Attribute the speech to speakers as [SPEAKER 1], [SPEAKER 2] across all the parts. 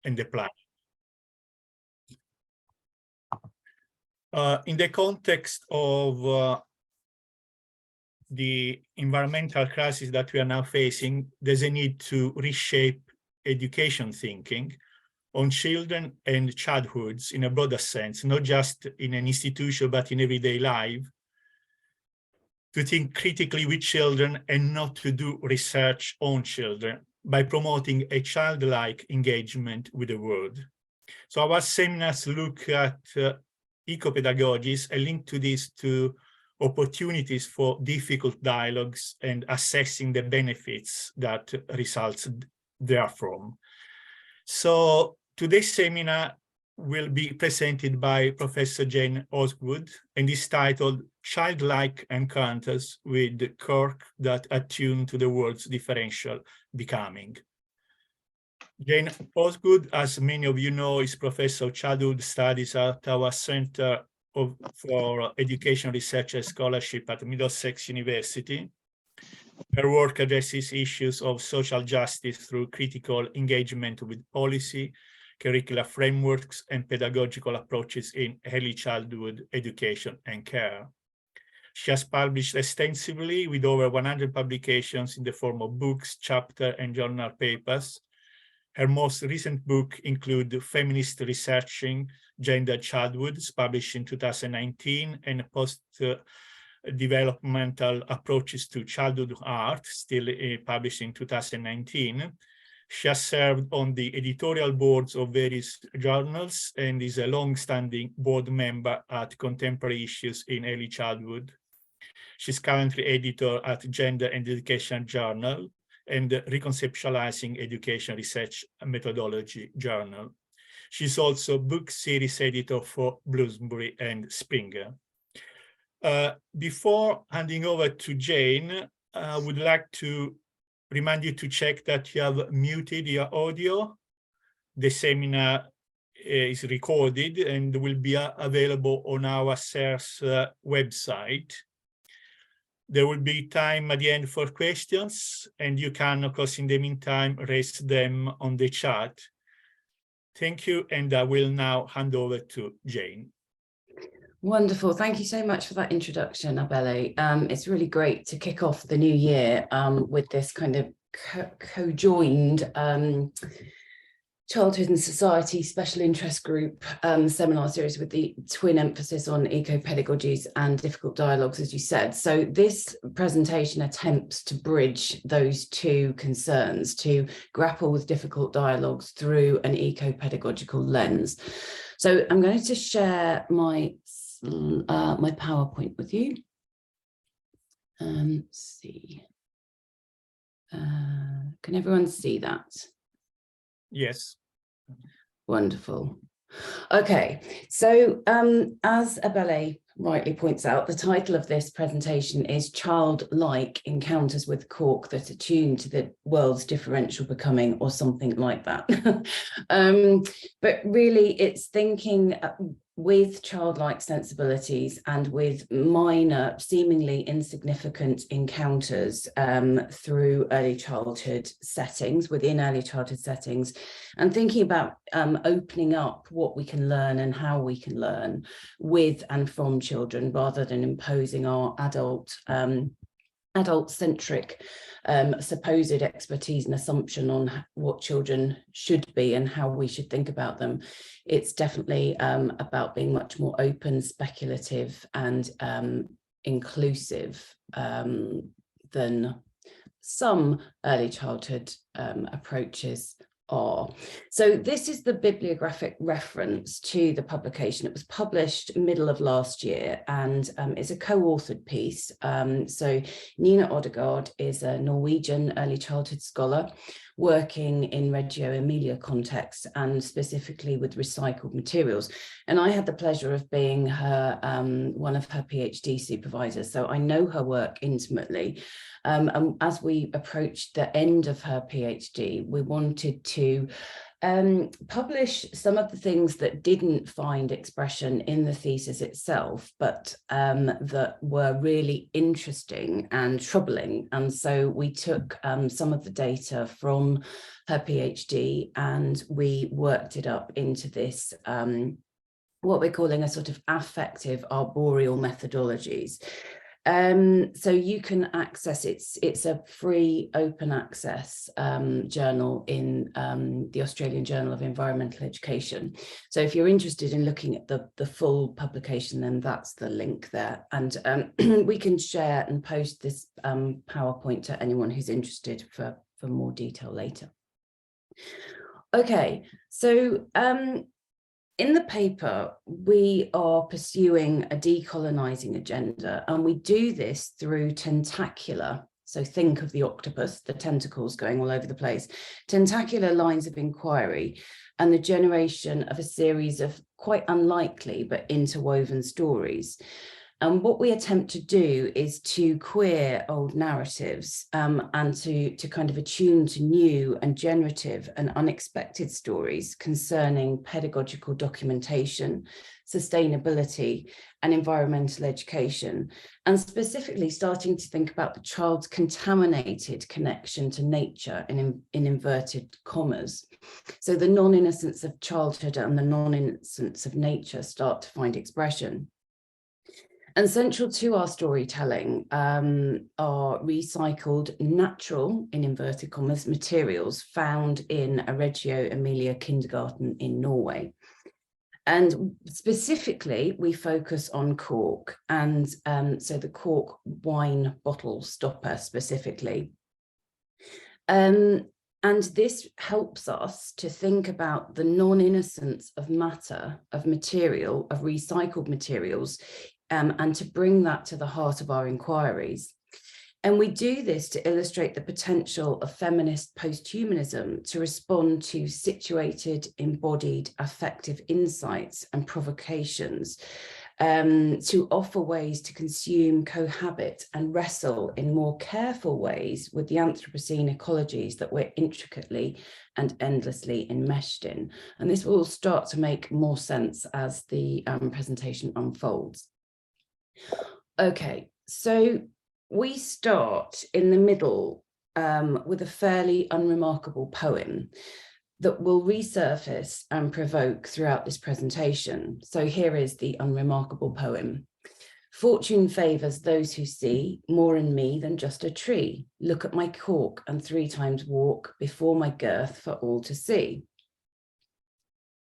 [SPEAKER 1] and the planet. In the context of the environmental crisis that we are now facing, there's a need to reshape education thinking on children and childhoods in a broader sense, not just in an institution, but in everyday life, to think critically with children and not to do research on children by promoting a childlike engagement with the world. So our seminars look at eco-pedagogies and link to this to opportunities for difficult dialogues and assessing the benefits that results therefrom. So today's seminar will be presented by Professor Jane Osgood and is titled Childlike Encounters with the Cork that Attune to the World's Differential Becoming. Jane Osgood, as many of you know, is Professor of Childhood Studies at our Center for Education Research and Scholarship at Middlesex University. Her work addresses issues of social justice through critical engagement with policy, curricular frameworks, and pedagogical approaches in early childhood education and care. She has published extensively with over 100 publications in the form of books, chapter, and journal papers. Her most recent book include Feminist Researching Gender Childhoods, published in 2019, and Post-Developmental Approaches to Childhood Art, still published in 2019. She has served on the editorial boards of various journals and is a long-standing board member at Contemporary Issues in Early Childhood. She's currently editor at Gender and Education Journal and Reconceptualizing Education Research Methodology Journal. She's also book series editor for Bloomsbury and Springer. Before handing over to Jane, I would like to remind you to check that you have muted your audio. The seminar is recorded and will be available on our SERS website. There will be time at the end for questions, and you can, of course, in the meantime, raise them on the chat. Thank you, and I will now hand over to Jane.
[SPEAKER 2] Wonderful. Thank you so much for that introduction, Abele. It's really great to kick off the new year with this kind of co-joined Childhood and Society Special Interest Group seminar series with the twin emphasis on eco-pedagogies and difficult dialogues, as you said. So this presentation attempts to bridge those two concerns, to grapple with difficult dialogues through an eco-pedagogical lens. So I'm going to share my my PowerPoint with you. Let's see. Can everyone see that?
[SPEAKER 1] Yes.
[SPEAKER 2] Wonderful. Okay, so as Abele rightly points out, the title of this presentation is Childlike Encounters with Cork that Attune to the World's Differential Becoming, or something like that. But really it's thinking with childlike sensibilities and with minor, seemingly insignificant encounters through early childhood settings, within early childhood settings, and thinking about opening up what we can learn and how we can learn with and from children, rather than imposing our adult-centric supposed expertise and assumption on what children should be and how we should think about them. It's definitely about being much more open, speculative, and inclusive than some early childhood approaches are. So this is the bibliographic reference to the publication. It was published middle of last year, and it's a co-authored piece. So Nina Odegaard is a Norwegian early childhood scholar working in Reggio Emilia context and specifically with recycled materials. And I had the pleasure of being her one of her PhD supervisors, so I know her work intimately. And as we approached the end of her PhD, we wanted to publish some of the things that didn't find expression in the thesis itself, but that were really interesting and troubling. And so we took some of the data from her PhD and we worked it up into this, what we're calling a sort of affective arboreal methodologies. So you can access it's a free open access journal in the Australian Journal of Environmental Education. So if you're interested in looking at the full publication, then that's the link there. And we can share and post this PowerPoint to anyone who's interested for more detail later. Okay, so in the paper, we are pursuing a decolonizing agenda, and we do this through tentacular. So think of the octopus, the tentacles going all over the place, tentacular lines of inquiry, and the generation of a series of quite unlikely but interwoven stories. And what we attempt to do is to queer old narratives and to kind of attune to new and generative and unexpected stories concerning pedagogical documentation, sustainability, and environmental education, and specifically starting to think about the child's contaminated connection to nature in inverted commas. So the non-innocence of childhood and the non-innocence of nature start to find expression. And central to our storytelling are recycled natural, in inverted commas, materials found in a Reggio Emilia kindergarten in Norway. And specifically, we focus on cork, and so the cork wine bottle stopper specifically. And this helps us to think about the non-innocence of matter, of material, of recycled materials, and to bring that to the heart of our inquiries. And we do this to illustrate the potential of feminist posthumanism to respond to situated, embodied, affective insights and provocations, to offer ways to consume, cohabit, and wrestle in more careful ways with the Anthropocene ecologies that we're intricately and endlessly enmeshed in. And this will start to make more sense as the presentation unfolds. Okay, so we start in the middle with a fairly unremarkable poem that will resurface and provoke throughout this presentation. So here is the unremarkable poem. Fortune favours those who see more in me than just a tree. Look at my cork and 3 times walk before my girth for all to see.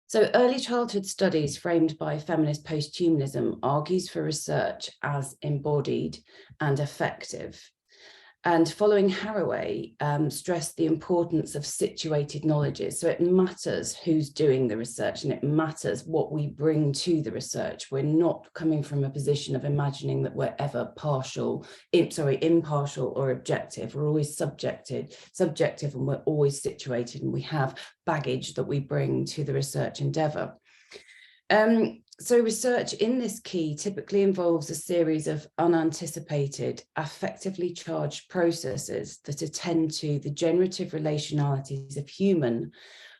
[SPEAKER 2] So early childhood studies framed by feminist posthumanism argues for research as embodied and effective. And following Haraway, stressed the importance of situated knowledges. So it matters who's doing the research and it matters what we bring to the research. We're not coming from a position of imagining that we're ever impartial or objective. We're always subjective, and we're always situated, and we have baggage that we bring to the research endeavour. So research in this key typically involves a series of unanticipated, affectively charged processes that attend to the generative relationalities of human,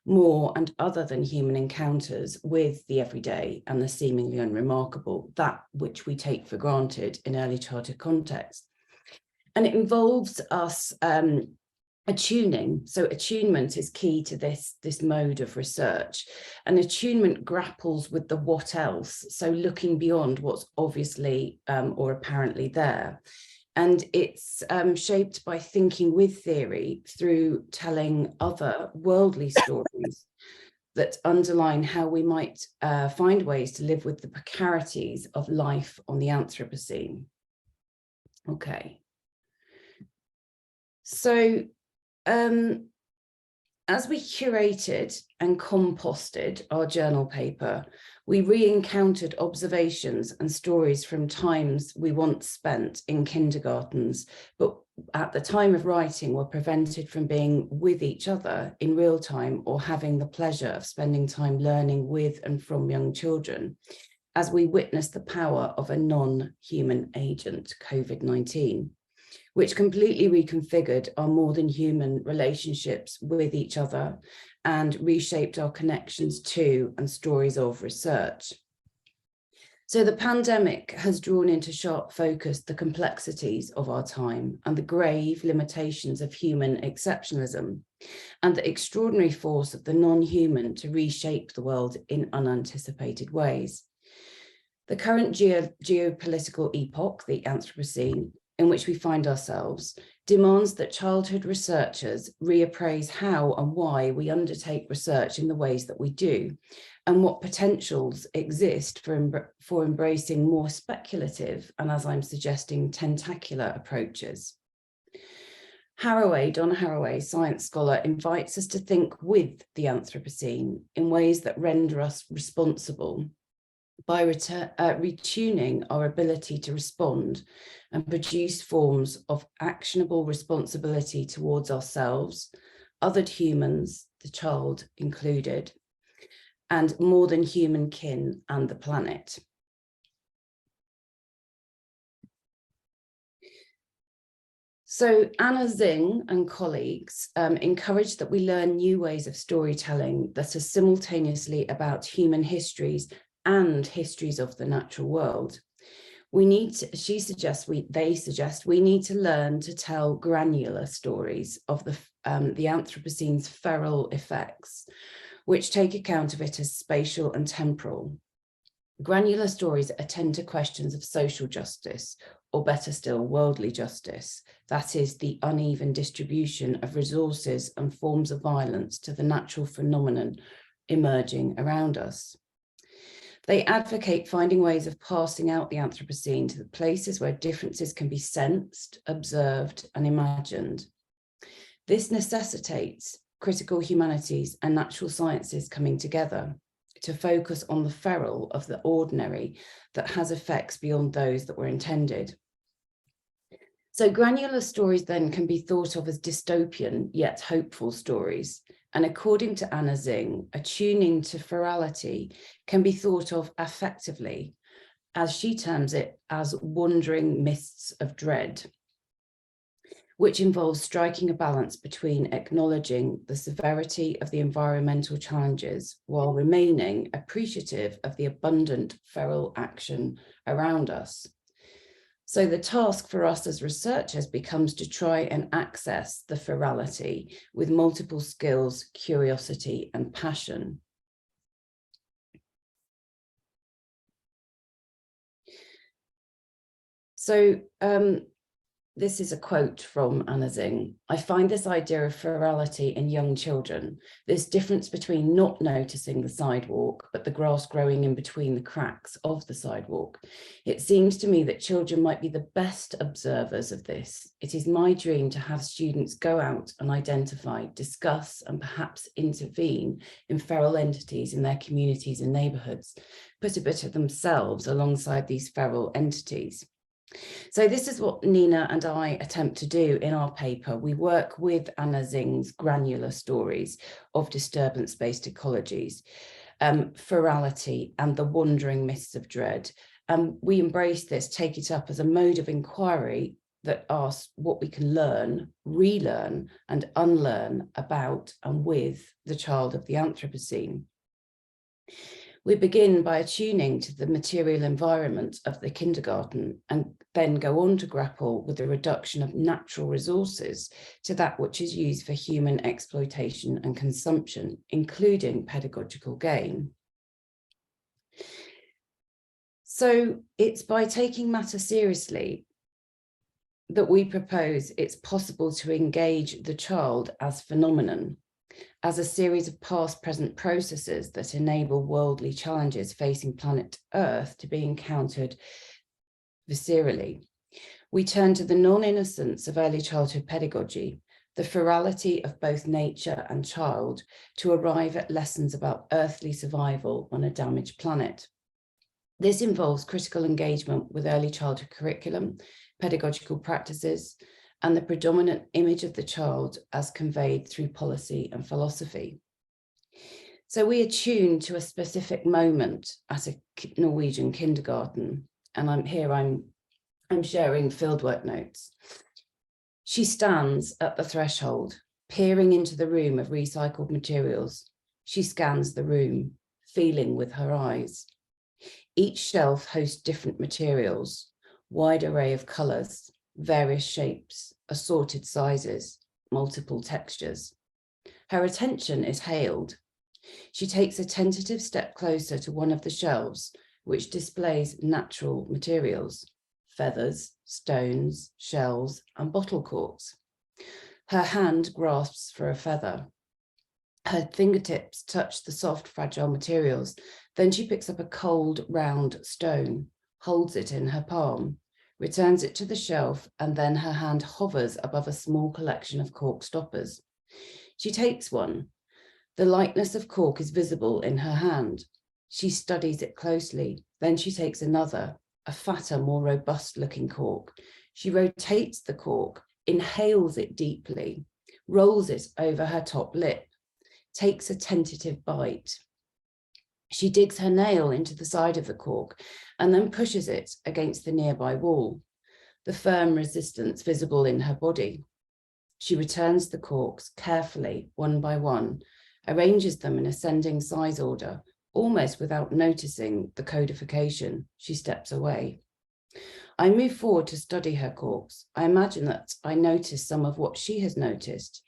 [SPEAKER 2] more and other than human encounters with the everyday and the seemingly unremarkable, that which we take for granted in early childhood context. And it involves us attuning. So attunement is key to this mode of research, and attunement grapples with the what else, so looking beyond what's obviously or apparently there. And it's shaped by thinking with theory through telling other worldly stories that underline how we might find ways to live with the precarities of life on the Anthropocene. Okay. So as we curated and composted our journal paper, we re-encountered observations and stories from times we once spent in kindergartens, but at the time of writing were prevented from being with each other in real time or having the pleasure of spending time learning with and from young children, as we witnessed the power of a non-human agent, COVID-19. Which completely reconfigured our more than human relationships with each other and reshaped our connections to and stories of research. So the pandemic has drawn into sharp focus the complexities of our time and the grave limitations of human exceptionalism and the extraordinary force of the non-human to reshape the world in unanticipated ways. The current geopolitical epoch, the Anthropocene, in which we find ourselves, demands that childhood researchers reappraise how and why we undertake research in the ways that we do, and what potentials exist for embracing more speculative and, as I'm suggesting, tentacular approaches. Donna Haraway, science scholar, invites us to think with the Anthropocene in ways that render us responsible by retuning our ability to respond and produce forms of actionable responsibility towards ourselves, othered humans, the child included, and more than human kin and the planet. So Anna Zing and colleagues encourage that we learn new ways of storytelling that are simultaneously about human histories and histories of the natural world. They suggest we need to learn to tell granular stories of the Anthropocene's feral effects, which take account of it as spatial and temporal. Granular stories attend to questions of social justice, or better still, worldly justice. That is, the uneven distribution of resources and forms of violence to the natural phenomenon emerging around us. They advocate finding ways of passing out the Anthropocene to the places where differences can be sensed, observed, and imagined. This necessitates critical humanities and natural sciences coming together to focus on the feral of the ordinary that has effects beyond those that were intended. So granular stories then can be thought of as dystopian yet hopeful stories. And according to Anna Zing, attuning to ferality can be thought of affectively, as she terms it, as wandering mists of dread, which involves striking a balance between acknowledging the severity of the environmental challenges while remaining appreciative of the abundant feral action around us. So the task for us as researchers becomes to try and access the ferality with multiple skills, curiosity, and passion. So this is a quote from Anna Zing. I find this idea of ferality in young children, this difference between not noticing the sidewalk, but the grass growing in between the cracks of the sidewalk. It seems to me that children might be the best observers of this. It is my dream to have students go out and identify, discuss, and perhaps intervene in feral entities in their communities and neighborhoods, put a bit of themselves alongside these feral entities. So this is what Nina and I attempt to do in our paper. We work with Anna Zing's granular stories of disturbance-based ecologies, ferality, and the wandering mists of dread. We embrace this, take it up as a mode of inquiry that asks what we can learn, relearn, and unlearn about and with the child of the Anthropocene. We begin by attuning to the material environment of the kindergarten and then go on to grapple with the reduction of natural resources to that which is used for human exploitation and consumption, including pedagogical gain. So it's by taking matter seriously that we propose it's possible to engage the child as phenomenon, as a series of past-present processes that enable worldly challenges facing planet Earth to be encountered viscerally. We turn to the non-innocence of early childhood pedagogy, the ferality of both nature and child, to arrive at lessons about earthly survival on a damaged planet. This involves critical engagement with early childhood curriculum, pedagogical practices, and the predominant image of the child as conveyed through policy and philosophy. So we attune to a specific moment at a Norwegian kindergarten, and I'm sharing fieldwork notes. She stands at the threshold, Peering into the room of recycled materials, she scans the room, feeling with her eyes. Each shelf hosts different materials, wide array of colours, various shapes, assorted sizes, multiple textures. Her attention is hailed. She takes a tentative step closer to one of the shelves, which displays natural materials, feathers, stones, shells, and bottle corks. Her hand grasps for a feather. Her fingertips touch the soft, fragile materials. Then she picks up a cold, round stone, holds it in her palm, returns it to the shelf, and then her hand hovers above a small collection of cork stoppers. She takes one. The lightness of cork is visible in her hand. She studies it closely. Then she takes another, a fatter, more robust-looking cork. She rotates the cork, inhales it deeply, rolls it over her top lip, takes a tentative bite. She digs her nail into the side of the cork and then pushes it against the nearby wall, the firm resistance visible in her body. She returns the corks carefully, one by one, arranges them in ascending size order, almost without noticing the codification. She steps away. I move forward to study her corks. I imagine that I notice some of what she has noticed.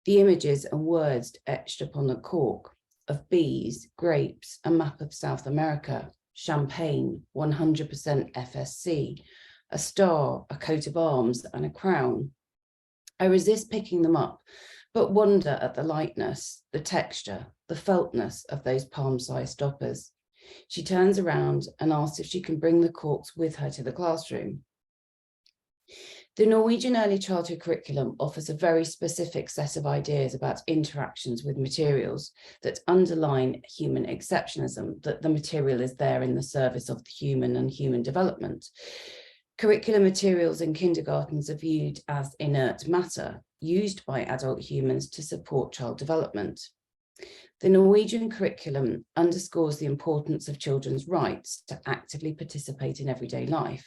[SPEAKER 2] The images and words etched upon the cork of bees, grapes, a map of South America, champagne, 100% FSC, a star, a coat of arms, and a crown. I resist picking them up, but wonder at the lightness, the texture, the feltness of those palm-sized stoppers. She turns around and asks if she can bring the corks with her to the classroom. The Norwegian early childhood curriculum offers a very specific set of ideas about interactions with materials that underline human exceptionalism, that the material is there in the service of the human and human development. Curriculum materials in kindergartens are viewed as inert matter, used by adult humans to support child development. The Norwegian curriculum underscores the importance of children's rights to actively participate in everyday life.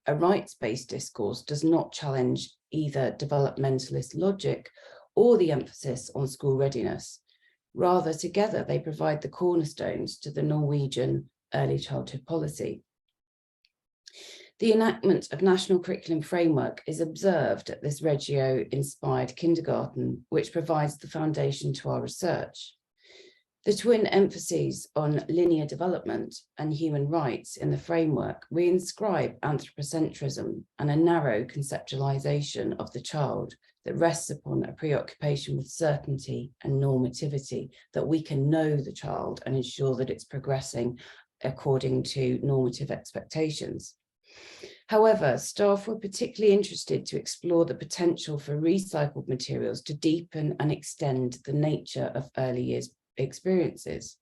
[SPEAKER 2] A rights-based discourse does not challenge either developmentalist logic or the emphasis on school readiness. Rather, together they provide the cornerstones to the Norwegian early childhood policy. The enactment of National Curriculum Framework is observed at this Reggio-inspired kindergarten, which provides the foundation to our research. The twin emphases on linear development and human rights in the framework reinscribe anthropocentrism and a narrow conceptualization of the child that rests upon a preoccupation with certainty and normativity, that we can know the child and ensure that it's progressing according to normative expectations. However, staff were particularly interested to explore the potential for recycled materials to deepen and extend the nature of early years experiences.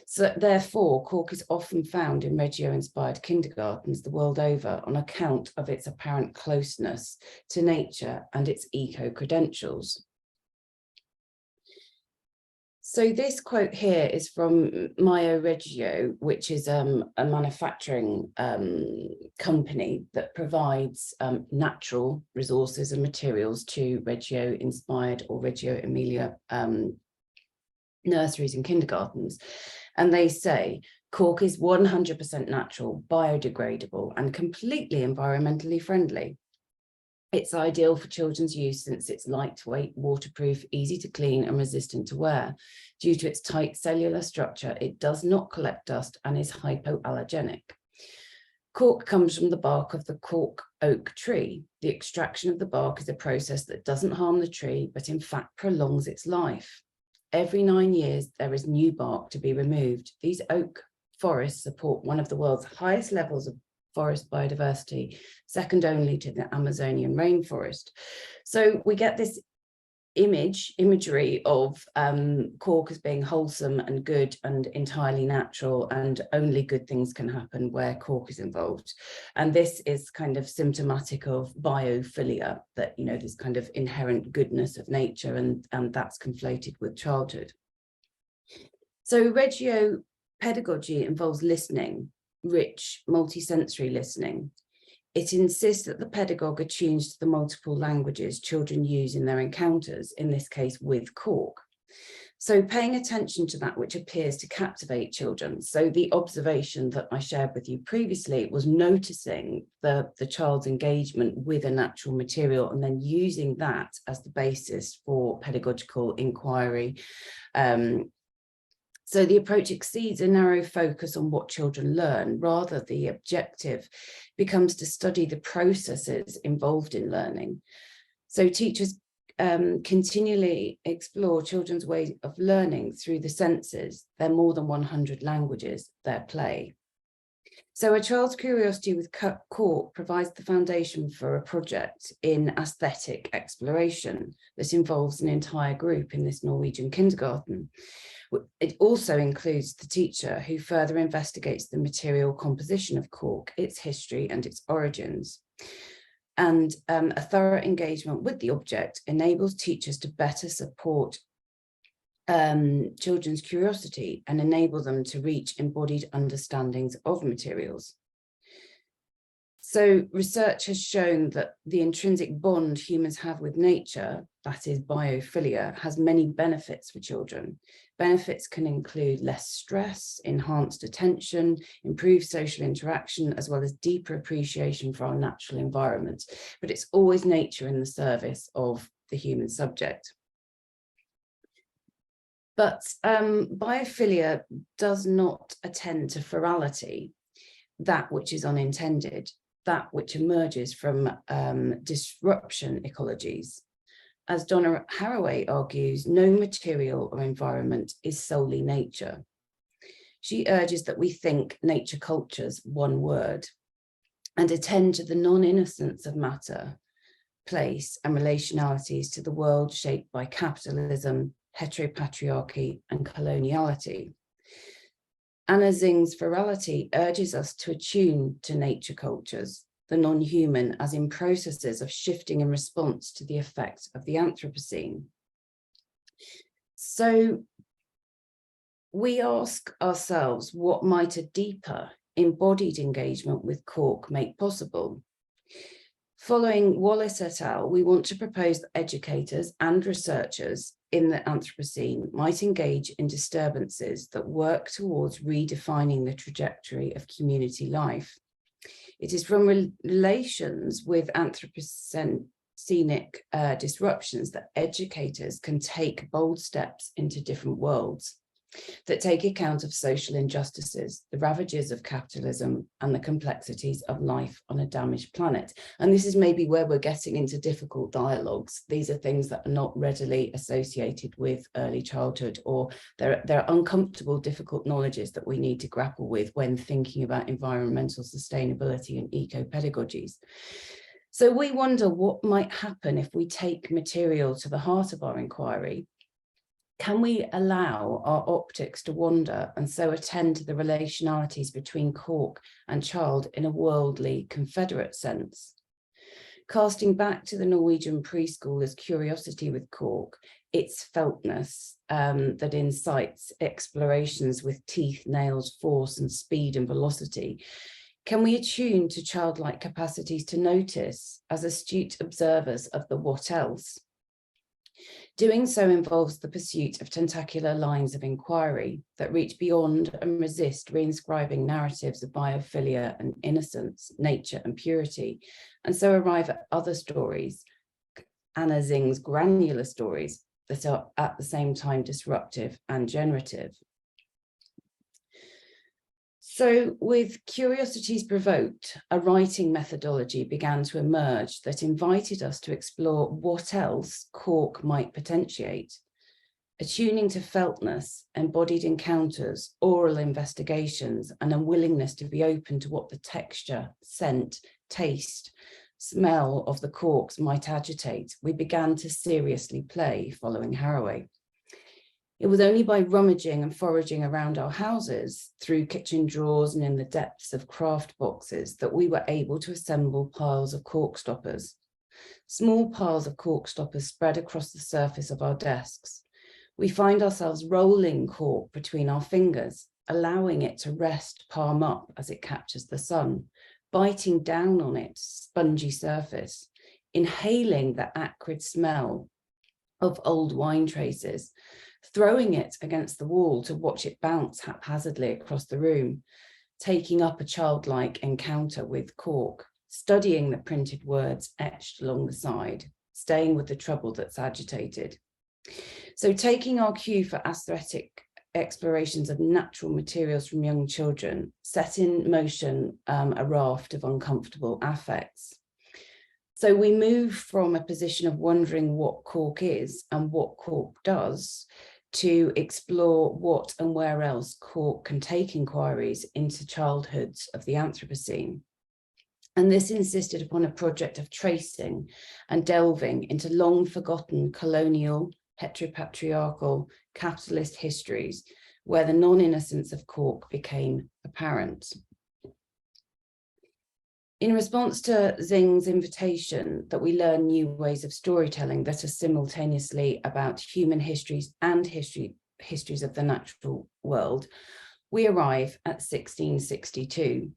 [SPEAKER 2] So therefore, cork is often found in Reggio-inspired kindergartens the world over on account of its apparent closeness to nature and its eco-credentials. So this quote here is from Mio Reggio, which is a manufacturing company that provides natural resources and materials to Reggio-inspired or Reggio Emilia nurseries and kindergartens. And they say cork is 100% natural, biodegradable, and completely environmentally friendly. It's ideal for children's use since it's lightweight, waterproof, easy to clean, and resistant to wear. Due to its tight cellular structure, it does not collect dust and is hypoallergenic. Cork comes from the bark of the cork oak tree. The extraction of the bark is a process that doesn't harm the tree, but in fact prolongs its life. Every 9 years, there is new bark to be removed. These oak forests support one of the world's highest levels of forest biodiversity, second only to the Amazonian rainforest. So we get this imagery of cork as being wholesome and good and entirely natural, and only good things can happen where cork is involved. And this is kind of symptomatic of biophilia, that, you know, this kind of inherent goodness of nature, and that's conflated with childhood. So Reggio pedagogy involves listening, rich multisensory listening. It insists that the pedagogue attunes to the multiple languages children use in their encounters, in this case with cork. So paying attention to that which appears to captivate children. So the observation that I shared with you previously was noticing the child's engagement with a natural material and then using that as the basis for pedagogical inquiry. So the approach exceeds a narrow focus on what children learn. Rather, the objective becomes to study the processes involved in learning. So teachers continually explore children's ways of learning through the senses, their more than 100 languages, their play. So a child's curiosity with cork provides the foundation for a project in aesthetic exploration that involves an entire group in this Norwegian kindergarten. It also includes the teacher, who further investigates the material composition of cork, its history and its origins. And a thorough engagement with the object enables teachers to better support children's curiosity and enable them to reach embodied understandings of materials. So research has shown that the intrinsic bond humans have with nature, that is biophilia, has many benefits for children. Benefits can include less stress, enhanced attention, improved social interaction, as well as deeper appreciation for our natural environment. But it's always nature in the service of the human subject. But biophilia does not attend to ferality, that which is unintended, that which emerges from disruption ecologies. As Donna Haraway argues, no material or environment is solely nature. She urges that we think nature cultures, one word, and attend to the non-innocence of matter, place, and relationalities to the world shaped by capitalism, heteropatriarchy, and coloniality. Anna Zing's virality urges us to attune to nature cultures, the non-human, as in processes of shifting in response to the effects of the Anthropocene. So we ask ourselves, what might a deeper, embodied engagement with cork make possible? Following Wallace et al., we want to propose that educators and researchers in the Anthropocene might engage in disturbances that work towards redefining the trajectory of community life. It is from relations with Anthropocenic disruptions that educators can take bold steps into different worlds that take account of social injustices, the ravages of capitalism, and the complexities of life on a damaged planet. And this is maybe where we're getting into difficult dialogues. These are things that are not readily associated with early childhood, or they're uncomfortable, difficult knowledges that we need to grapple with when thinking about environmental sustainability and eco-pedagogies. So we wonder what might happen if we take material to the heart of our inquiry. Can we allow our optics to wander and so attend to the relationalities between cork and child in a worldly, confederate sense? Casting back to the Norwegian preschooler's curiosity with cork, its feltness that incites explorations with teeth, nails, force, and speed and velocity, can we attune to childlike capacities to notice as astute observers of the what else? Doing so involves the pursuit of tentacular lines of inquiry that reach beyond and resist reinscribing narratives of biophilia and innocence, nature and purity, and so arrive at other stories, Anna Zing's granular stories, that are at the same time disruptive and generative. So with Curiosities Provoked, a writing methodology began to emerge that invited us to explore what else cork might potentiate. Attuning to feltness, embodied encounters, oral investigations, and a willingness to be open to what the texture, scent, taste, smell of the corks might agitate, we began to seriously play following Haraway. It was only by rummaging and foraging around our houses, through kitchen drawers and in the depths of craft boxes, that we were able to assemble piles of cork stoppers. Small piles of cork stoppers spread across the surface of our desks. We find ourselves rolling cork between our fingers, allowing it to rest palm up as it captures the sun, biting down on its spongy surface, inhaling the acrid smell of old wine traces, throwing it against the wall to watch it bounce haphazardly across the room, taking up a childlike encounter with cork, studying the printed words etched along the side, staying with the trouble that's agitated. So taking our cue for aesthetic explorations of natural materials from young children set in motion a raft of uncomfortable affects. So we move from a position of wondering what cork is and what cork does to explore what and where else cork can take inquiries into childhoods of the Anthropocene. And this insisted upon a project of tracing and delving into long forgotten colonial, heteropatriarchal, capitalist histories where the non-innocence of cork became apparent. In response to Xing's invitation that we learn new ways of storytelling that are simultaneously about human histories and histories of the natural world, we arrive at 1662,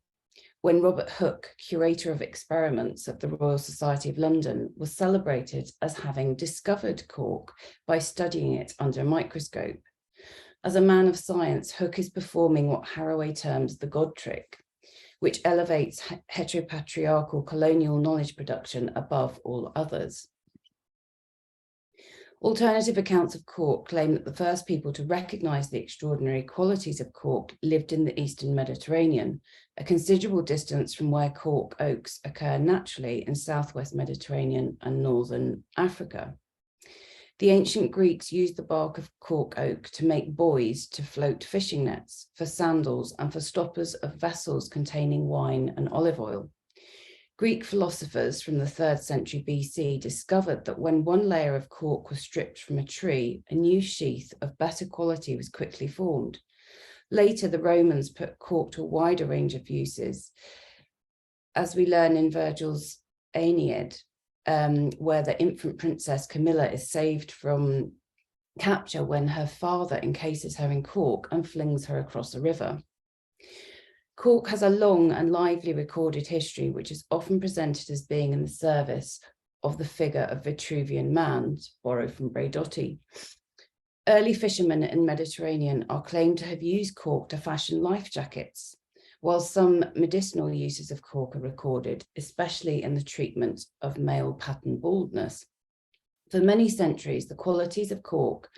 [SPEAKER 2] when Robert Hooke, curator of experiments at the Royal Society of London, was celebrated as having discovered cork by studying it under a microscope. As a man of science, Hooke is performing what Haraway terms the God trick, which elevates heteropatriarchal colonial knowledge production above all others. Alternative accounts of cork claim that the first people to recognize the extraordinary qualities of cork lived in the Eastern Mediterranean, a considerable distance from where cork oaks occur naturally in Southwest Mediterranean and Northern Africa. The ancient Greeks used the bark of cork oak to make buoys to float fishing nets, for sandals, and for stoppers of vessels containing wine and olive oil. Greek philosophers from the 3rd century BC discovered that when one layer of cork was stripped from a tree, a new sheath of better quality was quickly formed. Later, the Romans put cork to a wider range of uses, as we learn in Virgil's Aeneid, where the infant princess Camilla is saved from capture when her father encases her in cork and flings her across a river. Cork has a long and lively recorded history, which is often presented as being in the service of the figure of Vitruvian man, to borrow from Braidotti. Early fishermen in the Mediterranean are claimed to have used cork to fashion life jackets, while some medicinal uses of cork are recorded, especially in the treatment of male pattern baldness. For many centuries, the qualities of cork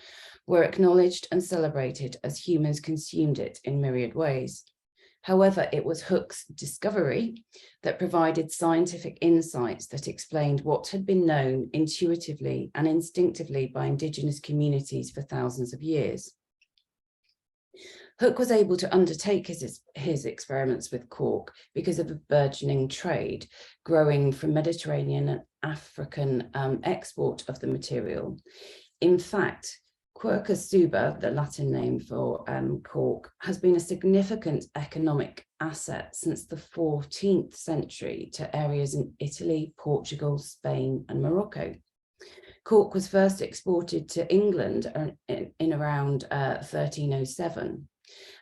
[SPEAKER 2] were acknowledged and celebrated as humans consumed it in myriad ways. However, it was Hooke's discovery that provided scientific insights that explained what had been known intuitively and instinctively by indigenous communities for thousands of years. Hooke was able to undertake his experiments with cork because of a burgeoning trade growing from Mediterranean and African export of the material. In fact, Quercus suber, the Latin name for cork, has been a significant economic asset since the 14th century to areas in Italy, Portugal, Spain, and Morocco. Cork was first exported to England in around 1307.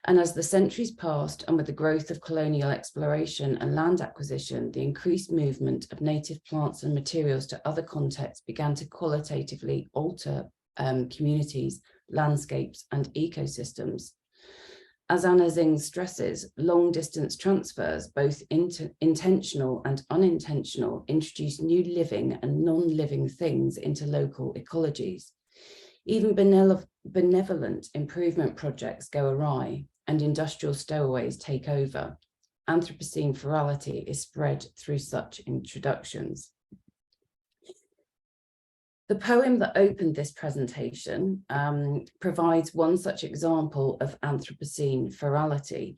[SPEAKER 2] And as the centuries passed, and with the growth of colonial exploration and land acquisition, the increased movement of native plants and materials to other contexts began to qualitatively alter communities, landscapes, and ecosystems. As Anna Xing stresses, long-distance transfers, both intentional and unintentional, introduce new living and non-living things into local ecologies. Even benevolent improvement projects go awry and industrial stowaways take over. Anthropocene ferality is spread through such introductions. The poem that opened this presentation provides one such example of Anthropocene ferality.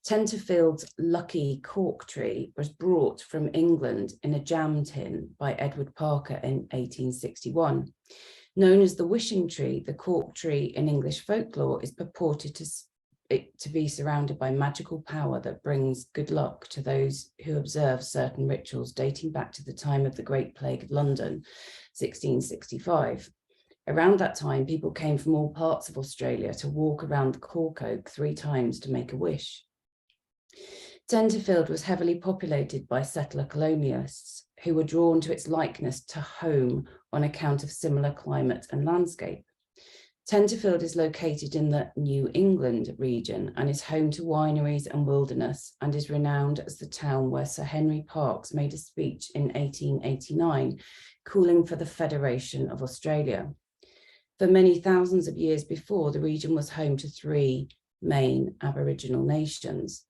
[SPEAKER 2] Tenterfield's lucky cork tree was brought from England in a jam tin by Edward Parker in 1861. Known as the wishing tree, the cork tree in English folklore is purported to be surrounded by magical power that brings good luck to those who observe certain rituals dating back to the time of the Great Plague of London, 1665. Around that time, people came from all parts of Australia to walk around the cork oak 3 times to make a wish. Tenterfield was heavily populated by settler colonialists who were drawn to its likeness to home on account of similar climate and landscape. Tenterfield is located in the New England region and is home to wineries and wilderness, and is renowned as the town where Sir Henry Parkes made a speech in 1889 calling for the Federation of Australia. For many thousands of years before, the region was home to 3 main Aboriginal nations.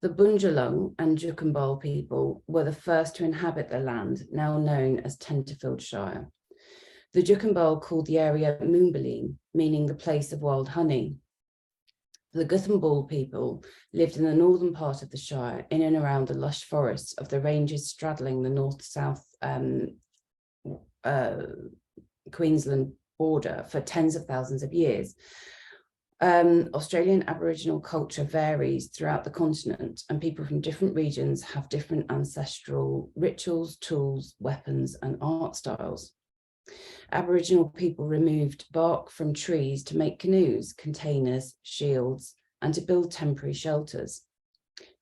[SPEAKER 2] The Bundjalung and Jukumbal people were the first to inhabit the land, now known as Tenterfield Shire. The Jukumbal called the area Moombaleen, meaning the place of wild honey. The Guthumbal people lived in the northern part of the Shire, in and around the lush forests of the ranges straddling the north-south Queensland border for tens of thousands of years. Australian Aboriginal culture varies throughout the continent, and people from different regions have different ancestral rituals, tools, weapons, and art styles. Aboriginal people removed bark from trees to make canoes, containers, shields, and to build temporary shelters.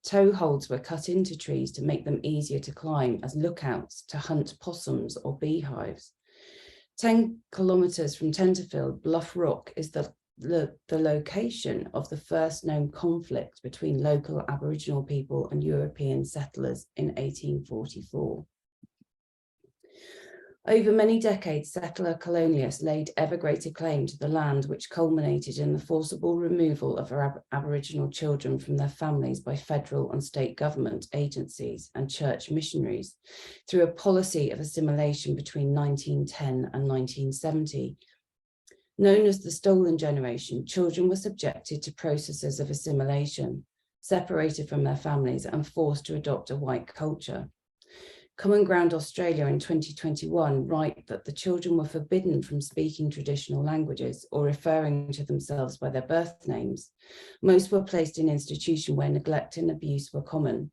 [SPEAKER 2] Toe holds were cut into trees to make them easier to climb as lookouts to hunt possums or beehives. 10 kilometres from Tenterfield, Bluff Rock is the location of the first known conflict between local Aboriginal people and European settlers in 1844. Over many decades, settler colonialists laid ever greater claim to the land, which culminated in the forcible removal of Aboriginal children from their families by federal and state government agencies and church missionaries through a policy of assimilation between 1910 and 1970. Known as the stolen generation, children were subjected to processes of assimilation, separated from their families and forced to adopt a white culture. Common Ground Australia in 2021 write that the children were forbidden from speaking traditional languages or referring to themselves by their birth names. Most were placed in institution where neglect and abuse were common,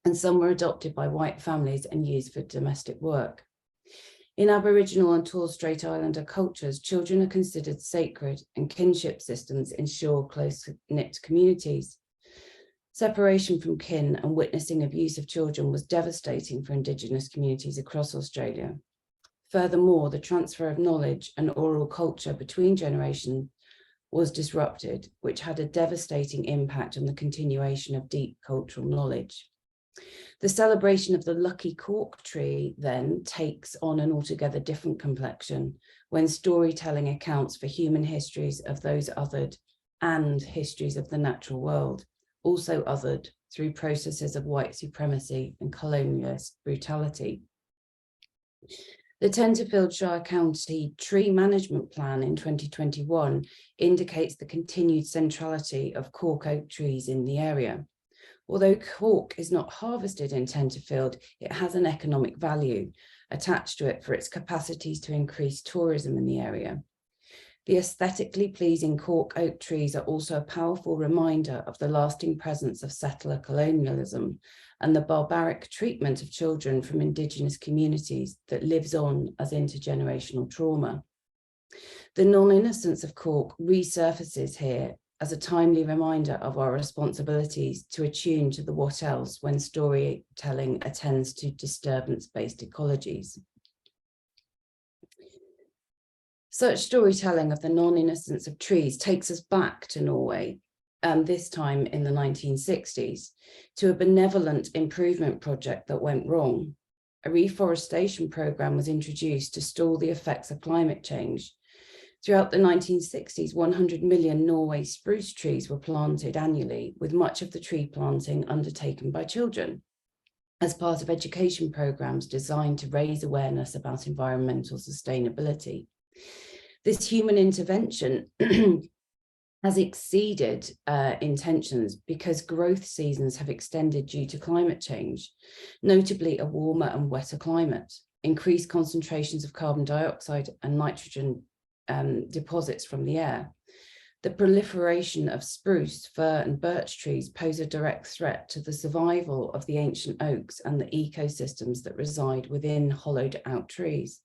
[SPEAKER 2] and some were adopted by white families and used for domestic work. In Aboriginal and Torres Strait Islander cultures, children are considered sacred, and kinship systems ensure close-knit communities. Separation from kin and witnessing abuse of children was devastating for Indigenous communities across Australia. Furthermore, the transfer of knowledge and oral culture between generations was disrupted, which had a devastating impact on the continuation of deep cultural knowledge. The celebration of the lucky cork tree then takes on an altogether different complexion when storytelling accounts for human histories of those othered and histories of the natural world, also othered through processes of white supremacy and colonialist brutality. The Tenterfield Shire County Tree Management Plan in 2021 indicates the continued centrality of cork oak trees in the area. Although cork is not harvested in Tenterfield, it has an economic value attached to it for its capacities to increase tourism in the area. The aesthetically pleasing cork oak trees are also a powerful reminder of the lasting presence of settler colonialism and the barbaric treatment of children from Indigenous communities that lives on as intergenerational trauma. The non-innocence of cork resurfaces here as a timely reminder of our responsibilities to attune to the what else when storytelling attends to disturbance-based ecologies. Such storytelling of the non-innocence of trees takes us back to Norway, this time in the 1960s, to a benevolent improvement project that went wrong. A reforestation program was introduced to stall the effects of climate change. Throughout the 1960s, 100 million Norway spruce trees were planted annually, with much of the tree planting undertaken by children as part of education programs designed to raise awareness about environmental sustainability. This human intervention has exceeded intentions because growth seasons have extended due to climate change, notably a warmer and wetter climate, increased concentrations of carbon dioxide and nitrogen deposits from the air. The proliferation of spruce, fir, and birch trees pose a direct threat to the survival of the ancient oaks and the ecosystems that reside within hollowed out trees.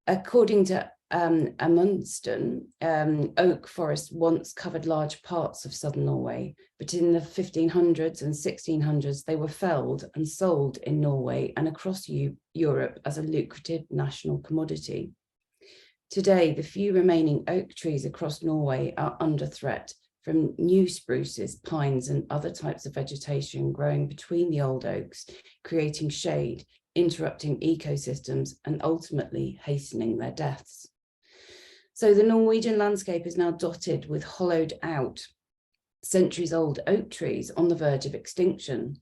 [SPEAKER 2] According to Amundsen, oak forests once covered large parts of southern Norway, but in the 1500s and 1600s, they were felled and sold in Norway and across Europe as a lucrative national commodity. Today, the few remaining oak trees across Norway are under threat from new spruces, pines, and other types of vegetation growing between the old oaks, creating shade, interrupting ecosystems, and ultimately hastening their deaths. So the Norwegian landscape is now dotted with hollowed out, centuries-old oak trees on the verge of extinction.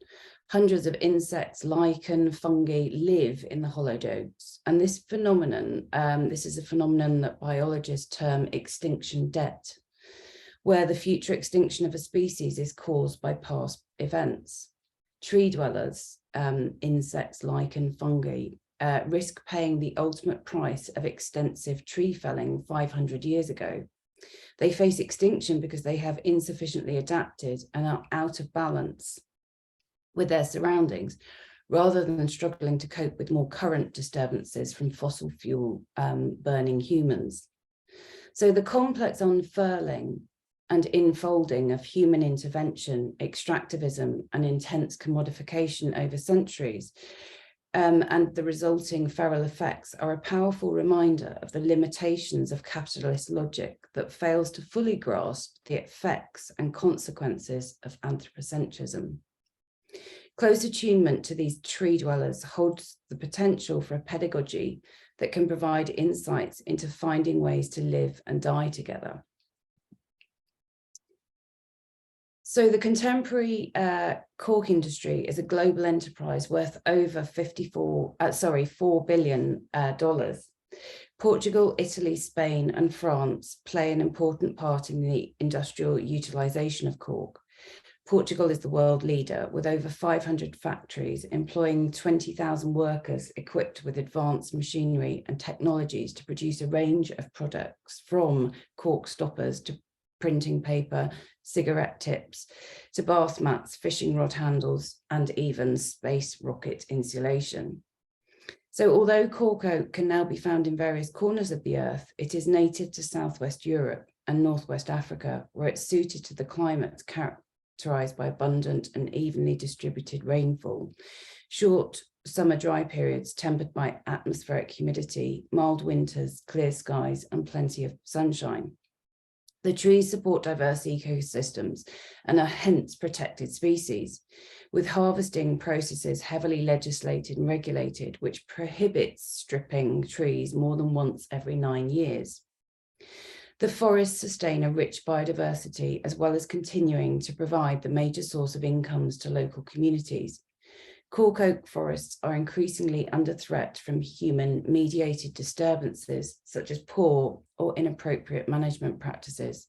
[SPEAKER 2] Hundreds of insects, lichen, fungi live in the hollowed oaks. And this phenomenon, this is a phenomenon that biologists term extinction debt, where the future extinction of a species is caused by past events. Tree dwellers, insects, lichen, fungi, risk paying the ultimate price of extensive tree felling 500 years ago. They face extinction because they have insufficiently adapted and are out of balance with their surroundings, rather than struggling to cope with more current disturbances from fossil fuel burning humans. So the complex unfurling and infolding of human intervention, extractivism, and intense commodification over centuries, and the resulting feral effects are a powerful reminder of the limitations of capitalist logic that fails to fully grasp the effects and consequences of anthropocentrism. Close attunement to these tree dwellers holds the potential for a pedagogy that can provide insights into finding ways to live and die together. So the contemporary cork industry is a global enterprise worth over $4 billion. Portugal, Italy, Spain, and France play an important part in the industrial utilization of cork. Portugal is the world leader with over 500 factories employing 20,000 workers equipped with advanced machinery and technologies to produce a range of products from cork stoppers to printing paper, cigarette tips, to bath mats, fishing rod handles, and even space rocket insulation. So although cork oak can now be found in various corners of the earth, it is native to Southwest Europe and Northwest Africa, where it's suited to the climate characterized by abundant and evenly distributed rainfall, short summer dry periods tempered by atmospheric humidity, mild winters, clear skies, and plenty of sunshine. The trees support diverse ecosystems and are hence protected species, with harvesting processes heavily legislated and regulated, which prohibits stripping trees more than once every 9 years. The forests sustain a rich biodiversity, as well as continuing to provide the major source of incomes to local communities. Cork oak forests are increasingly under threat from human-mediated disturbances, such as poor or inappropriate management practices,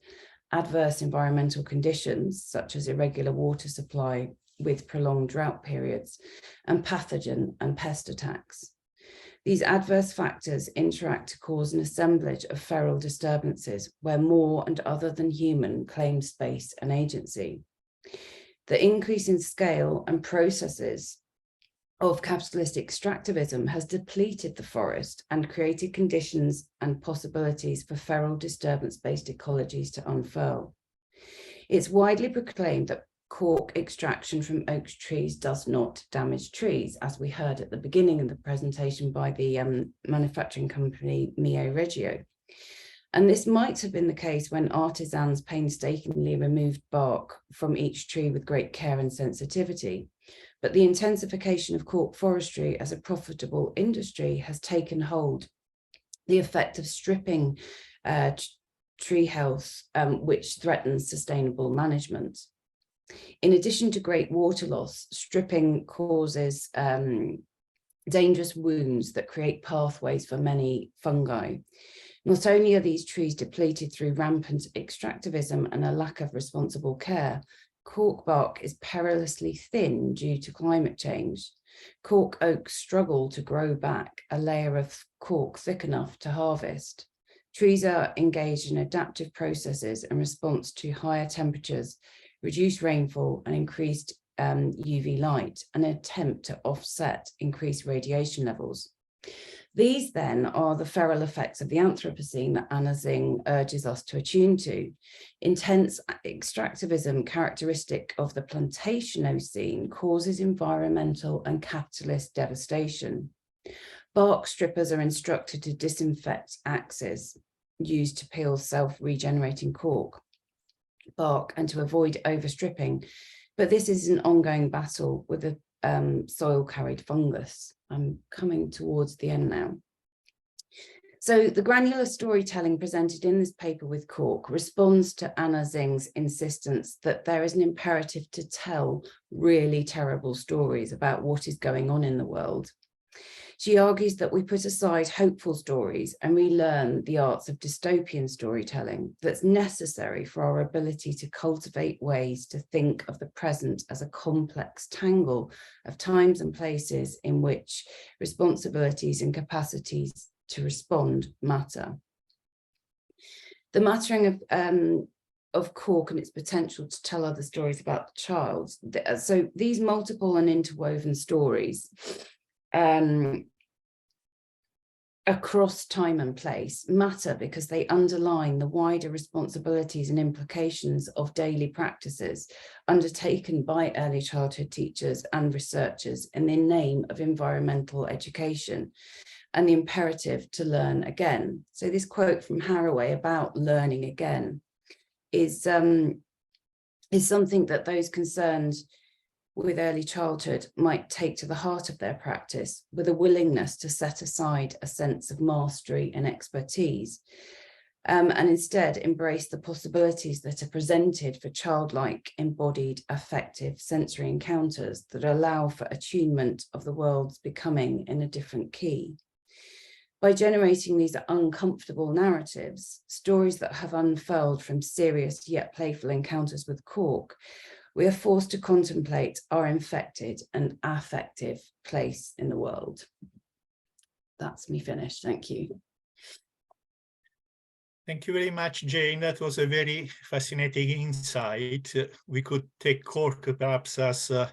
[SPEAKER 2] adverse environmental conditions, such as irregular water supply with prolonged drought periods, and pathogen and pest attacks. These adverse factors interact to cause an assemblage of feral disturbances where more and other than human claim space and agency. The increase in scale and processes of capitalist extractivism has depleted the forest and created conditions and possibilities for feral disturbance-based ecologies to unfurl. It's widely proclaimed that cork extraction from oak trees does not damage trees, as we heard at the beginning of the presentation by the manufacturing company Mio Regio. And this might have been the case when artisans painstakingly removed bark from each tree with great care and sensitivity. But the intensification of cork forestry as a profitable industry has taken hold. The effect of stripping tree health, which threatens sustainable management. In addition to great water loss, stripping causes dangerous wounds that create pathways for many fungi. Not only are these trees depleted through rampant extractivism and a lack of responsible care, cork bark is perilously thin due to climate change. Cork oaks struggle to grow back a layer of cork thick enough to harvest. Trees are engaged in adaptive processes in response to higher temperatures, reduced rainfall, and increased UV light, an attempt to offset increased radiation levels. These then are the feral effects of the Anthropocene that Anna Zing urges us to attune to. Intense extractivism, characteristic of the Plantationocene, causes environmental and capitalist devastation. Bark strippers are instructed to disinfect axes used to peel self-regenerating cork bark and to avoid overstripping. But this is an ongoing battle with the soil-carried fungus. I'm coming towards the end now. So the granular storytelling presented in this paper with cork responds to Anna Zing's insistence that there is an imperative to tell really terrible stories about what is going on in the world. She argues that we put aside hopeful stories and relearn the arts of dystopian storytelling that's necessary for our ability to cultivate ways to think of the present as a complex tangle of times and places in which responsibilities and capacities to respond matter. The mattering of cork and its potential to tell other stories about the child. So these multiple and interwoven stories across time and place matter because they underline the wider responsibilities and implications of daily practices undertaken by early childhood teachers and researchers in the name of environmental education and the imperative to learn again. So this quote from Haraway about learning again is something that those concerned with early childhood might take to the heart of their practice with a willingness to set aside a sense of mastery and expertise, and instead embrace the possibilities that are presented for childlike, embodied, affective sensory encounters that allow for attunement of the world's becoming in a different key. By generating these uncomfortable narratives, stories that have unfurled from serious yet playful encounters with cork, we are forced to contemplate our infected and affective place in the world. That's me finished. Thank you.
[SPEAKER 1] Thank you very much, Jane. That was a very fascinating insight. We could take cork perhaps as a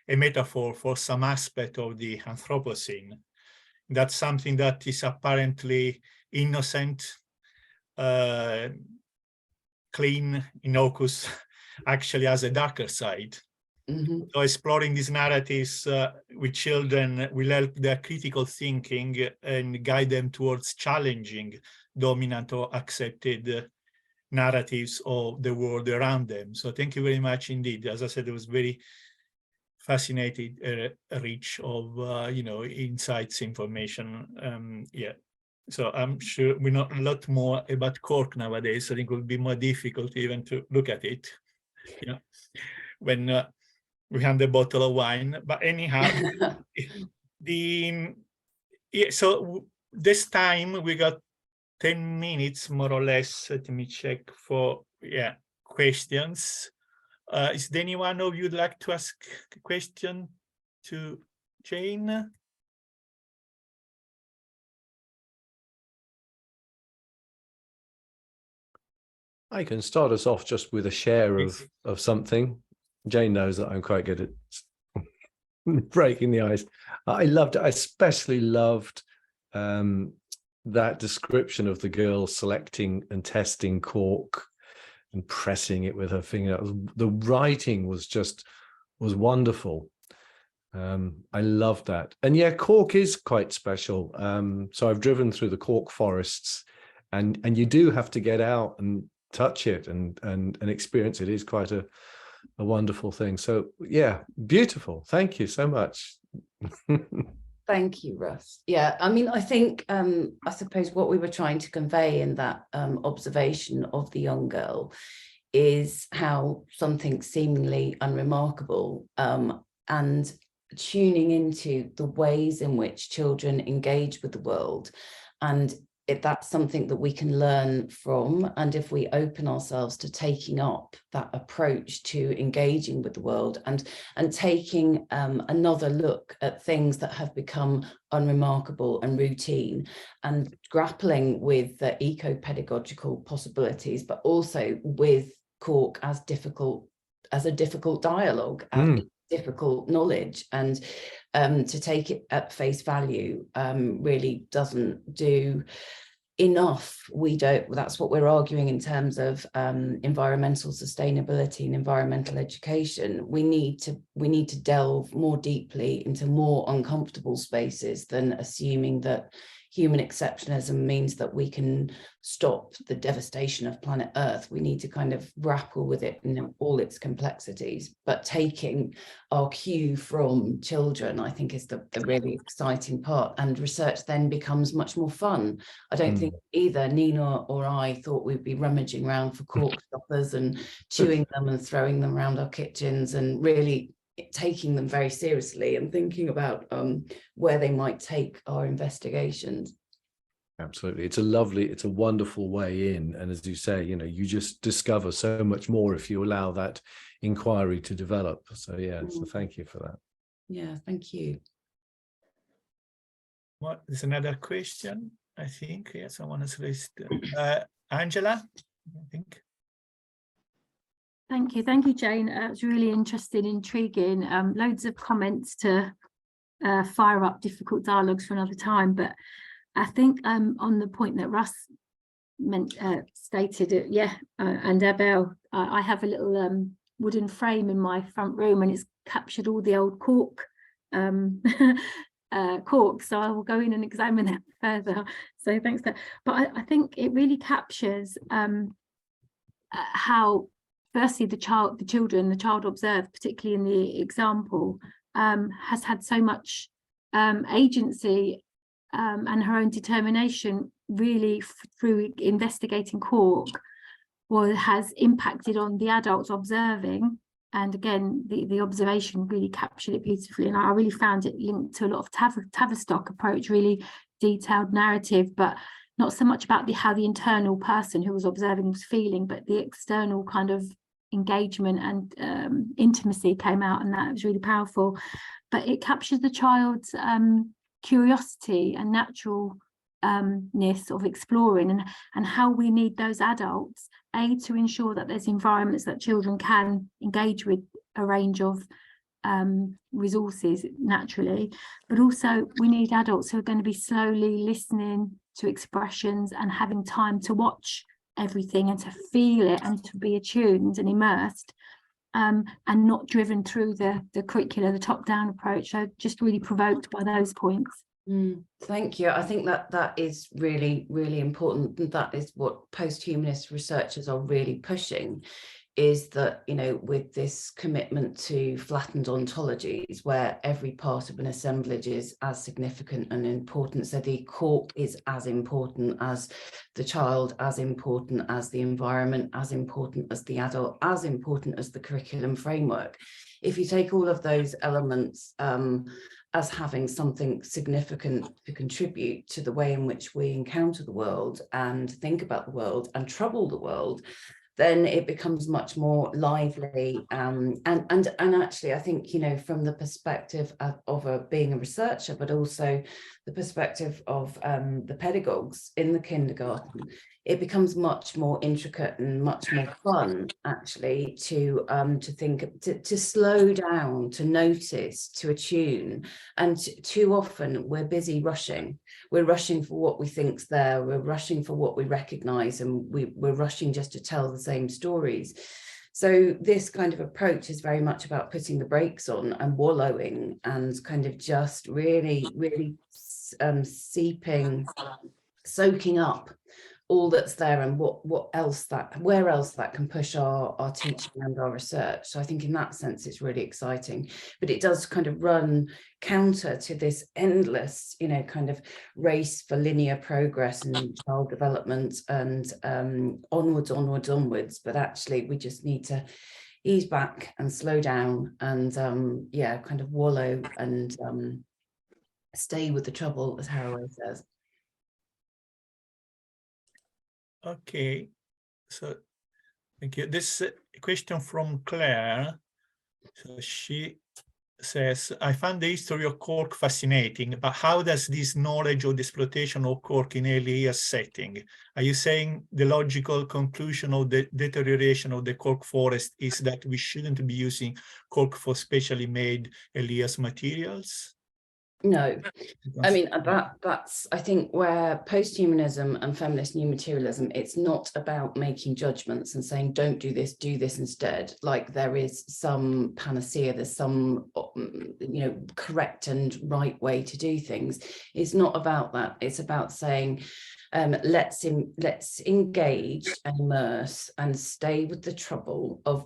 [SPEAKER 1] metaphor for some aspect of the Anthropocene. That's something that is apparently innocent, clean, innocuous, actually has a darker side. Mm-hmm. So exploring these narratives with children will help their critical thinking and guide them towards challenging dominant or accepted narratives of the world around them. So thank you very much indeed. As I said, it was very fascinating, rich of insights, information. Yeah. So I'm sure we know a lot more about cork nowadays. So I think it will be more difficult even to look at it. Yeah, when we have the bottle of wine. But anyhow, so this time we got 10 minutes more or less. Let me check for questions. Is there anyone of you would like to ask a question to Jane?
[SPEAKER 3] I can start us off just with a share of something. Jane knows that I'm quite good at breaking the ice. I especially loved that description of the girl selecting and testing cork and pressing it with her finger. The writing was wonderful. I love that. And yeah, cork is quite special. So I've driven through the cork forests, and you do have to get out and touch it and experience it. It is quite a wonderful thing. So yeah, beautiful. Thank you so much.
[SPEAKER 2] Thank you, Russ. Yeah, I mean, I think I suppose what we were trying to convey in that observation of the young girl is how something seemingly unremarkable and tuning into the ways in which children engage with the world, and that's something that we can learn from. And if we open ourselves to taking up that approach to engaging with the world and taking another look at things that have become unremarkable and routine, and grappling with the eco-pedagogical possibilities, but also with cork as a difficult dialogue, difficult knowledge, and to take it at face value really doesn't do enough. That's what we're arguing in terms of environmental sustainability and environmental education. We need to delve more deeply into more uncomfortable spaces than assuming that human exceptionalism means that we can stop the devastation of planet Earth. We need to kind of grapple with it in all its complexities. But taking our cue from children, I think, is the really exciting part. And research then becomes much more fun. I don't think either Nina or I thought we'd be rummaging around for cork stoppers and chewing them and throwing them around our kitchens, and really taking them very seriously and thinking about where they might take our investigations.
[SPEAKER 3] Absolutely. It's a wonderful way in. And as you say, you just discover so much more if you allow that inquiry to develop. So yeah, so thank you for that.
[SPEAKER 2] Yeah, thank you.
[SPEAKER 1] Well, there's another question, I think. Yeah, someone has raised. Angela, I think.
[SPEAKER 4] Thank you, Jane. It was really interesting, intriguing. Loads of comments to fire up difficult dialogues for another time. But I think on the point that Russ stated, and Abel, I have a little wooden frame in my front room, and it's captured all the old cork corks. So I will go in and examine that further. So thanks for that. But I think it really captures how, firstly, the child observed, particularly in the example, has had so much agency and her own determination, really, through investigating cork, has impacted on the adults observing. And again, the observation really captured it beautifully. And I really found it linked to a lot of Tavistock approach, really detailed narrative, but not so much about how the internal person who was observing was feeling, but the external kind of engagement and intimacy came out, and that was really powerful. But it captures the child's curiosity and naturalness of exploring, and how we need those adults, to ensure that there's environments that children can engage with a range of resources naturally, but also we need adults who are going to be slowly listening to expressions and having time to watch everything and to feel it and to be attuned and immersed, and not driven through the curricula, the top-down approach. So just really provoked by those points.
[SPEAKER 2] Thank you. I think that is really, really important. And that is what post-humanist researchers are really pushing, is that, with this commitment to flattened ontologies, where every part of an assemblage is as significant and important. So the cork is as important as the child, as important as the environment, as important as the adult, as important as the curriculum framework. If you take all of those elements as having something significant to contribute to the way in which we encounter the world and think about the world and trouble the world, then it becomes much more lively. And actually, I think, from the perspective of being a researcher, but also the perspective of the pedagogues in the kindergarten, it becomes much more intricate and much more fun, actually, to think, to slow down, to notice, to attune. And too often we're busy rushing. We're rushing for what we think's there. We're rushing for what we recognize, and we're rushing just to tell the same stories. So this kind of approach is very much about putting the brakes on and wallowing and kind of just really, really soaking up all that's there, and where else that can push our teaching and our research. So I think in that sense it's really exciting, but it does kind of run counter to this endless kind of race for linear progress and child development and onwards. But actually we just need to ease back and slow down and kind of wallow and stay with the trouble, as Haraway says.
[SPEAKER 1] Okay, so thank you. This question from Claire. So she says, I found the history of cork fascinating, but how does this knowledge of the exploitation of cork in early years setting? Are you saying the logical conclusion of the deterioration of the cork forest is that we shouldn't be using cork for specially made early years materials?
[SPEAKER 2] No, I mean, that's, I think, where posthumanism and feminist new materialism, it's not about making judgments and saying, don't do this instead. Like there is some panacea, there's some, correct and right way to do things. It's not about that. It's about saying, let's engage and immerse and stay with the trouble of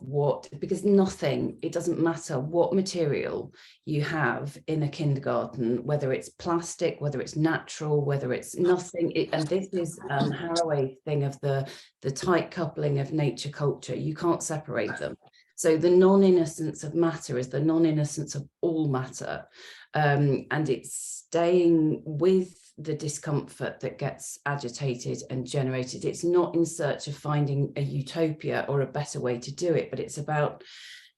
[SPEAKER 2] because nothing, it doesn't matter what material you have in a kindergarten, whether it's plastic, whether it's natural, whether it's nothing. And this is Haraway's thing of the tight coupling of nature culture. You can't separate them. So the non-innocence of matter is the non-innocence of all matter. And it's staying with the discomfort that gets agitated and generated. It's not in search of finding a utopia or a better way to do it, but it's about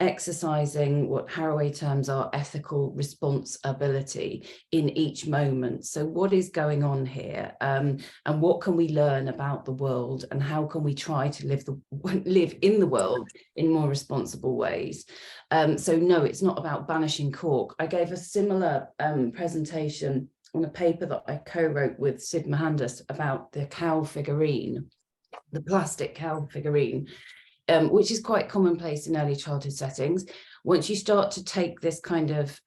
[SPEAKER 2] exercising what Haraway terms are ethical responsibility in each moment. So what is going on here, and what can we learn about the world, and how can we try to live in the world in more responsible ways? So no, it's not about banishing cork. I gave a similar presentation on a paper that I co-wrote with Sid Mohandas about the cow figurine, the plastic cow figurine, which is quite commonplace in early childhood settings. Once you start to take this kind of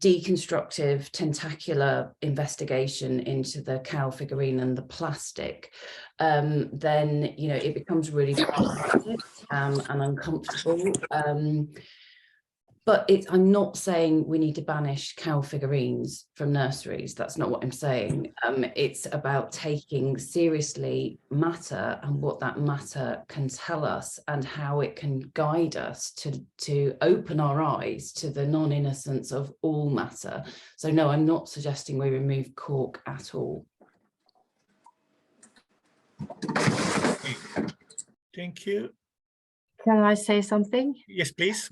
[SPEAKER 2] deconstructive, tentacular investigation into the cow figurine and the plastic, then it becomes really problematic and uncomfortable. But I'm not saying we need to banish cow figurines from nurseries. That's not what I'm saying. It's about taking seriously matter and what that matter can tell us and how it can guide us to open our eyes to the non-innocence of all matter. So no, I'm not suggesting we remove cork at all.
[SPEAKER 1] Thank you.
[SPEAKER 5] Can I say something?
[SPEAKER 1] Yes, please.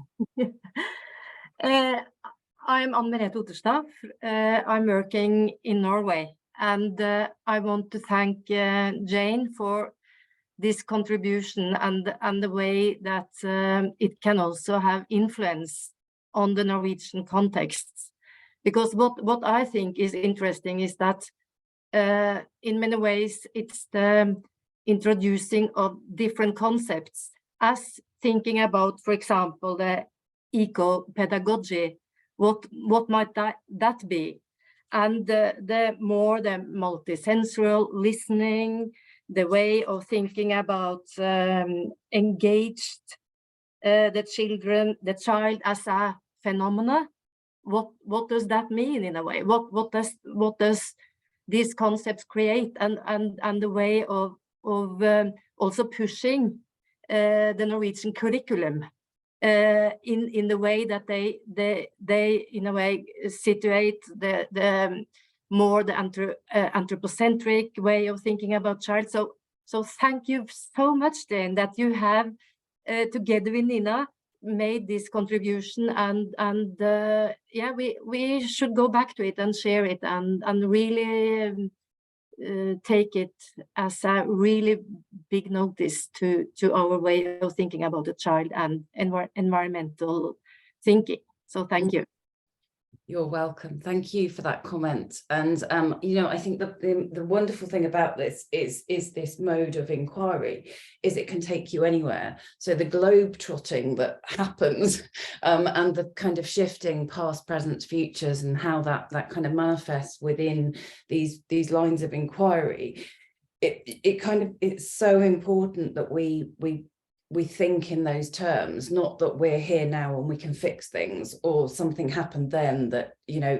[SPEAKER 5] I'm Anne Merete Otterstad. I'm working in Norway, and I want to thank Jane for this contribution and the way that it can also have influence on the Norwegian context. Because what I think is interesting is that in many ways it's the introducing of different concepts, as thinking about, for example, the eco-pedagogy, what might that be? And the more the multisensual listening, the way of thinking about engaged the child as a phenomena. What does that mean in a way? What does these concepts create, and the way of also pushing the Norwegian curriculum in the way that they in a way situate the more the anthropocentric way of thinking about child. So thank you so much, Jane, that you have together with Nina made this contribution, and yeah, we should go back to it and share it and really take it as a really big notice to our way of thinking about the child and environmental thinking. So thank you.
[SPEAKER 2] You're welcome. Thank you for that comment. And I think the wonderful thing about this is this mode of inquiry is it can take you anywhere. So the globe trotting that happens and the kind of shifting past, present, futures, and how that kind of manifests within these lines of inquiry, it's so important that we think in those terms, not that we're here now and we can fix things or something happened then that,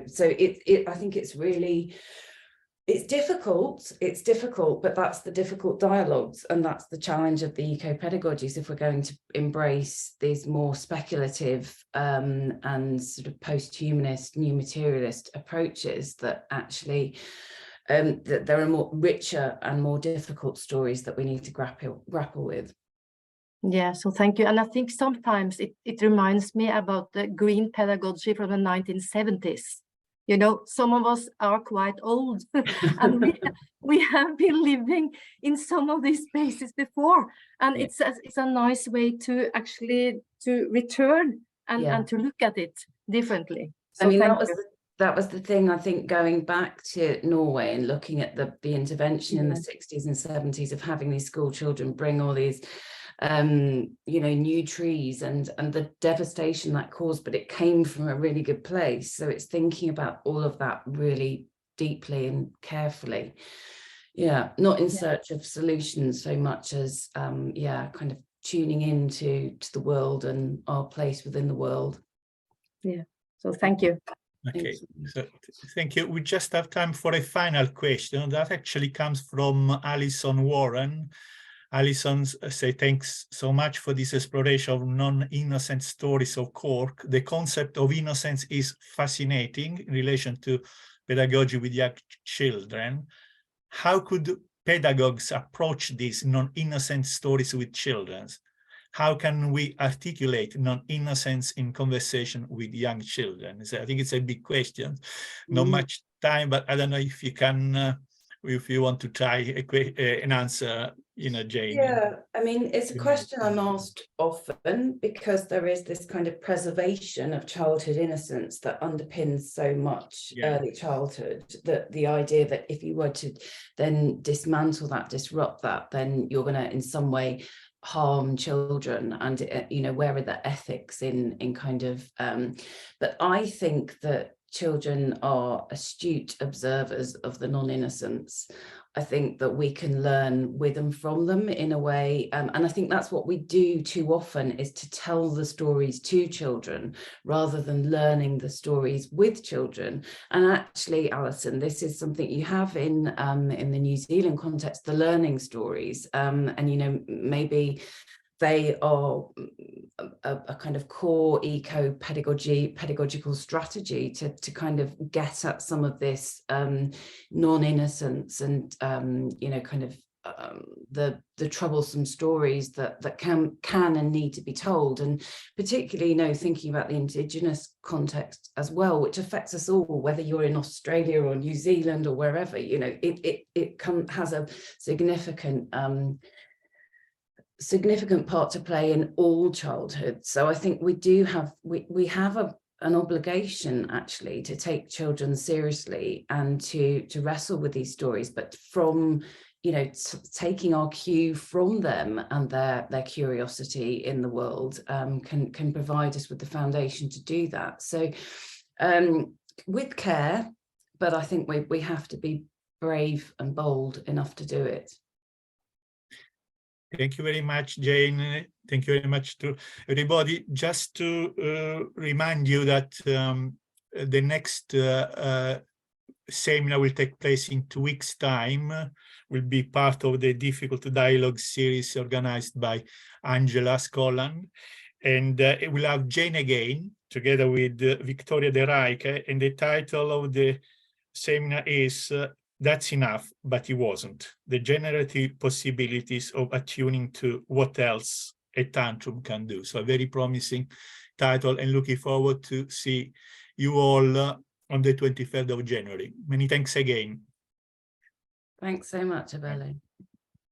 [SPEAKER 2] so I think it's difficult, but that's the difficult dialogues, and that's the challenge of the eco-pedagogies if we're going to embrace these more speculative and sort of post-humanist, new materialist approaches that actually that there are more richer and more difficult stories that we need to grapple with.
[SPEAKER 5] Yeah, so thank you. And I think sometimes it reminds me about the green pedagogy from the 1970s. You know, some of us are quite old and we have been living in some of these spaces before. And
[SPEAKER 2] Yeah.
[SPEAKER 5] it's a nice way to actually to return and to look at it differently. So
[SPEAKER 2] I mean,
[SPEAKER 5] thank you.
[SPEAKER 2] that was the thing, I think, going back to Norway and looking at the intervention in the 60s and 70s of having these school children bring all these you know, new trees and the devastation that caused, but it came from a really good place. So it's thinking about all of that really deeply and carefully. Yeah, not in search of solutions so much as kind of tuning into the world and our place within the world.
[SPEAKER 5] Yeah, so thank you.
[SPEAKER 1] Okay, so thank you. We just have time for a final question that actually comes from Alison Warren. Alison say, thanks so much for this exploration of non-innocent stories of Cork. The concept of innocence is fascinating in relation to pedagogy with young children. How could pedagogues approach these non-innocent stories with children? How can we articulate non-innocence in conversation with young children? So I think it's a big question. Not much time, but I don't know if you can, if you want to try an answer, you know, Jane.
[SPEAKER 2] Yeah, I mean, it's a question I'm asked often because there is this kind of preservation of childhood innocence that underpins so much early childhood, that the idea that if you were to then dismantle that, disrupt that, then you're going to in some way harm children, and you know, where are the ethics in kind of but I think that children are astute observers of the non-innocence. I think that we can learn with and from them in a way, and I think that's what we do too often, is to tell the stories to children rather than learning the stories with children. And actually, Alison, this is something you have in the New Zealand context, the learning stories, and you know, maybe they are a kind of core pedagogical strategy to kind of get at some of this non-innocence and you know, kind of the troublesome stories that can and need to be told, and particularly, you know, thinking about the Indigenous context as well, which affects us all, whether you're in Australia or New Zealand or wherever. You know, it has a significant part to play in all childhood. So I think we do have we have an obligation actually to take children seriously and to wrestle with these stories, but from, you know, taking our cue from them and their curiosity in the world can provide us with the foundation to do that. So with care, but I think we have to be brave and bold enough to do it.
[SPEAKER 1] Thank you very much, Jane. Thank you very much to everybody. Just to remind you that the next seminar will take place in 2 weeks' time, will be part of the Difficult Dialogue series organized by Angela Scotland. And it will have Jane again, together with Victoria De Rijke, and the title of the seminar is That's Enough, But It Wasn't: The Generative Possibilities of Attuning to What Else a Tantrum Can Do. So a very promising title, and looking forward to see you all on the 23rd of January. Many thanks again.
[SPEAKER 2] Thanks so much, Abele.